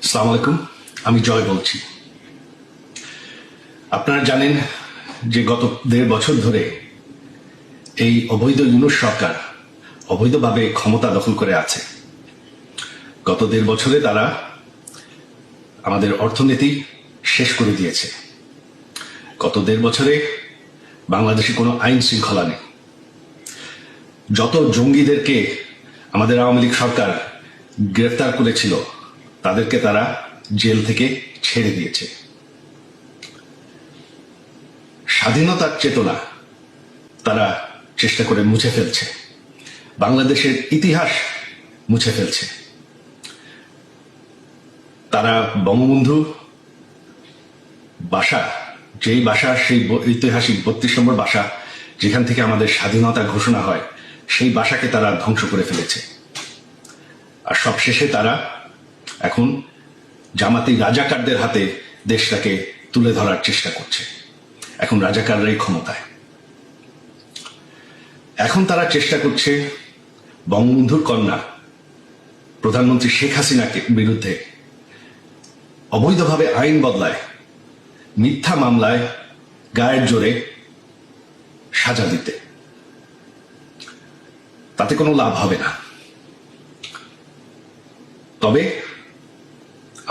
আসসালামু আলাইকুম, আমি জয় বলছি। আপনারা জানেন যে গত 1.5 বছর ধরে এই অবৈধ ইউনূস সরকার অবৈধভাবে ক্ষমতা দখল করে আছে। গত 1.5 বছরে তারা আমাদের অর্থনীতি শেষ করে দিয়েছে। গত 1.5 বছরে বাংলাদেশে কোনো আইন শৃঙ্খলা নেই। যত জঙ্গিদেরকে আমাদের আওয়ামী লীগ সরকার গ্রেফতার করেছিল তাদেরকে তারা জেল থেকে ছেড়ে দিয়েছে। স্বাধীনতার চেতনা তারা চেষ্টা করে মুছে ফেলছে, বাংলাদেশের ইতিহাস মুছে ফেলছে। তারা বঙ্গবন্ধু বাসা, যেই বাসা, সেই ঐতিহাসিক 32 নম্বর বাসা যেখান থেকে আমাদের স্বাধীনতা ঘোষণা হয়, সেই বাসাকে তারা ধ্বংস করে ফেলেছে। আর সবশেষে তারা এখন জামাতি রাজাকারদের হাতে দেশটাকে তুলে ধরার চেষ্টা করছে। এখন রাজাকাররাই ক্ষমতায়। এখন তারা চেষ্টা করছে বঙ্গবন্ধুর কন্যা প্রধানমন্ত্রী শেখ হাসিনাকে বিরুদ্ধে অবৈধভাবে আইন বদলায়, মিথ্যা মামলায় গায়ের জোরে সাজা দিতে। তাতে কোনো লাভ হবে না। তবে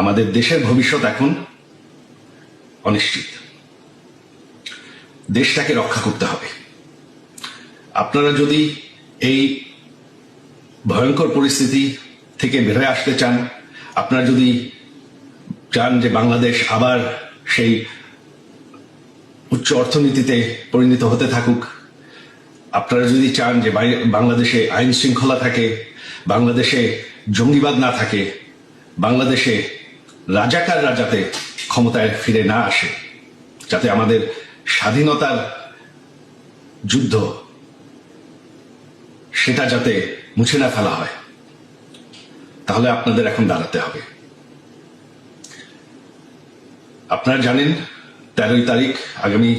আমাদের দেশের ভবিষ্যৎ এখন অনিশ্চিত। দেশটাকে রক্ষা করতে হবে। আপনারা যদি এই ভয়ঙ্কর পরিস্থিতি থেকে বের হয়ে আসতে চান, আপনারা যদি চান যে বাংলাদেশ আবার সেই উচ্চ অর্থনীতিতে পরিণত হতে থাকুক, আপনারা যদি চান যে বাংলাদেশে আইন শৃঙ্খলা থাকে, বাংলাদেশে জঙ্গিবাদ না থাকে, বাংলাদেশে রাজাকাররা যাতে ক্ষমতায় ফিরে না আসে, যাতে আমাদের স্বাধীনতার যুদ্ধ সেটা যাতে মুছে না ফেলা হয়, তাহলে আপনাদের এখন দাঁড়াতে হবে। আপনারা জানেন 13 তারিখ আগামী,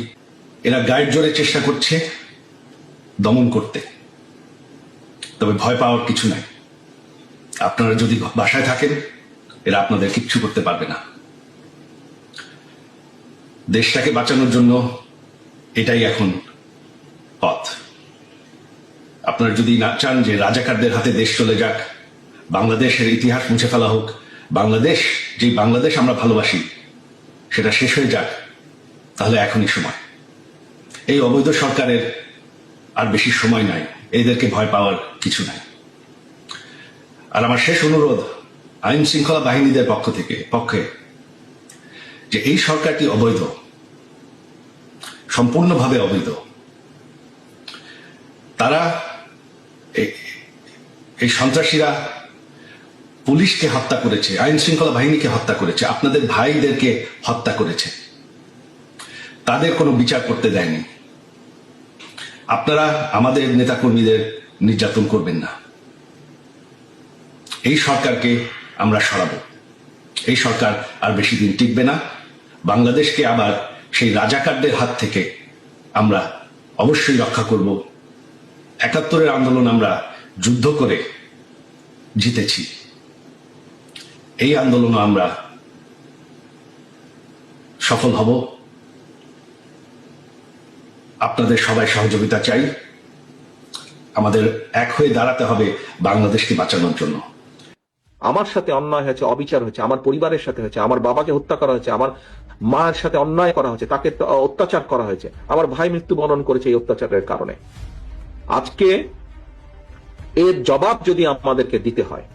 এরা গায়ের জোরে চেষ্টা করছে দমন করতে। তবে ভয় পাওয়ার কিছু নাই। আপনারা যদি বাসায় থাকেন, এরা আপনাদের কিচ্ছু করতে পারবে না। দেশটাকে বাঁচানোর জন্য এটাই এখন পথ। আপনারা যদি না চান যে রাজাকারদের হাতে দেশ চলে যাক, বাংলাদেশের ইতিহাস মুছে ফেলা হোক, বাংলাদেশ, যে বাংলাদেশ আমরা ভালোবাসি সেটা শেষ হয়ে যাক, তাহলে এখনই সময়। এই অবৈধ সরকারের আর বেশি সময় নাই। এদেরকে ভয় পাওয়ার কিছু নাই। আর আমার শেষ অনুরোধ আইন শৃঙ্খলা বাহিনীদের পক্ষে যে এই সরকারটি অবৈধ, সম্পূর্ণভাবে অবৈধ। তারা, এই সন্ত্রাসীরা পুলিশকে হত্যা করেছে, আইন শৃঙ্খলা বাহিনীকে হত্যা করেছে, আপনাদের ভাইদেরকে হত্যা করেছে। তাদের কোনো বিচার করতে দেয়নি। আপনারা আমাদের নেতাকর্মীদের নির্যাতন করবেন না। এই সরকারকে আমরা সরাবো। এই সরকার আর বেশি দিন টিকবে না। বাংলাদেশকে আবার সেই রাজাকারদের হাত থেকে আমরা অবশ্যই রক্ষা করব। ৭১-এর আন্দোলন আমরা যুদ্ধ করে জিতেছি। এই আন্দোলনে আমরা সফল হব। আপনাদের সবাই সহযোগিতা চাই। আমাদের এক হয়ে দাঁড়াতে হবে বাংলাদেশকে বাঁচানোর জন্য। আমার সাথে অন্যায় হয়েছে, অবিচার হয়েছে, আমার পরিবারের সাথে হয়েছে, আমার বাবাকে হত্যা করা হয়েছে, আমার মায়ের সাথে অন্যায় করা হয়েছে, তাকে অত্যাচার করা হয়েছে, আমার ভাই মৃত্যুবরণ করেছে এই অত্যাচারের কারণে। আজকে এর জবাব যদি আমাদেরকে দিতে হয়,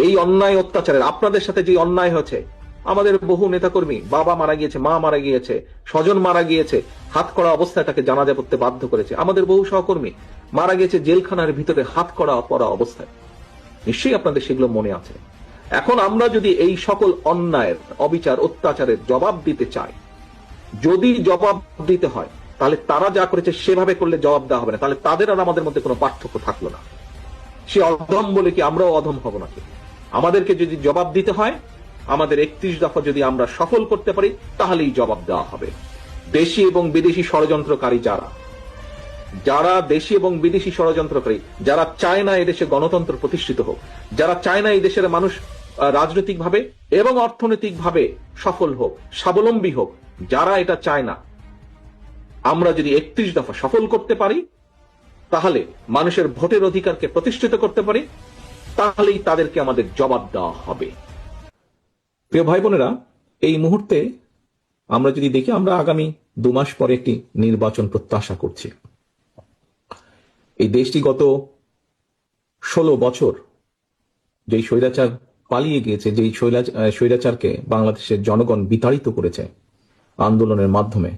এই অন্যায় অত্যাচারের, আপনাদের সাথে যে অন্যায় হয়েছে, আমাদের বহু নেতাকর্মী, বাবা মারা গিয়েছে, মা মারা গিয়েছে, স্বজন মারা গিয়েছে, হাত করা অবস্থায় তাকে জানাজা পড়তে বাধ্য করেছে, আমাদের বহু সহকর্মী মারা গিয়েছে জেলখানার ভিতরে হাত করা পড়া অবস্থায়। নিশ্চয়ই আপনাদের সেগুলো মনে আছে। এখন আমরা যদি এই সকল অন্যায়ের, অবিচার, অত্যাচারের জবাব দিতে চাই, যদি জবাব দিতে হয়, তাহলে তারা যা করেছে সেভাবে করলে জবাব দেওয়া হবে না। তাহলে তাদের আর আমাদের মধ্যে কোনো পার্থক্য থাকলো না। সে অধম বলে কি আমরাও অধম হব নাকি? আমাদেরকে যদি জবাব দিতে হয়, আমাদের 31 দফা যদি আমরা সফল করতে পারি, তাহলেই জবাব দেওয়া হবে। দেশি এবং বিদেশি ষড়যন্ত্রকারী যারা দেশি এবং বিদেশি ষড়যন্ত্রকারী, যারা চায় না এদেশে গণতন্ত্র প্রতিষ্ঠিত হোক, যারা চায় না এই দেশের মানুষ রাজনৈতিকভাবে এবং অর্থনৈতিকভাবে সফল হোক, স্বাবলম্বী হোক। যারা এটা চায় না, আমরা যদি 31 দফা সফল করতে পারি, তাহলে মানুষের ভোটের অধিকারকে প্রতিষ্ঠিত করতে পারি, তাহলেই তাদেরকে আমাদের জবাব দেওয়া হবে। প্রিয় ভাই বোনেরা, এই মুহূর্তে আমরা যদি দেখি, আমরা আগামী 2 মাস পরে একটি নির্বাচন প্রত্যাশা করছি। এই দেশটি গত 16 বছর যেই স্বৈরাচার পালিয়ে গিয়েছে, যেই স্বৈরাচারকে বাংলাদেশের জনগণ বিতাড়িত করেছে আন্দোলনের মাধ্যমে,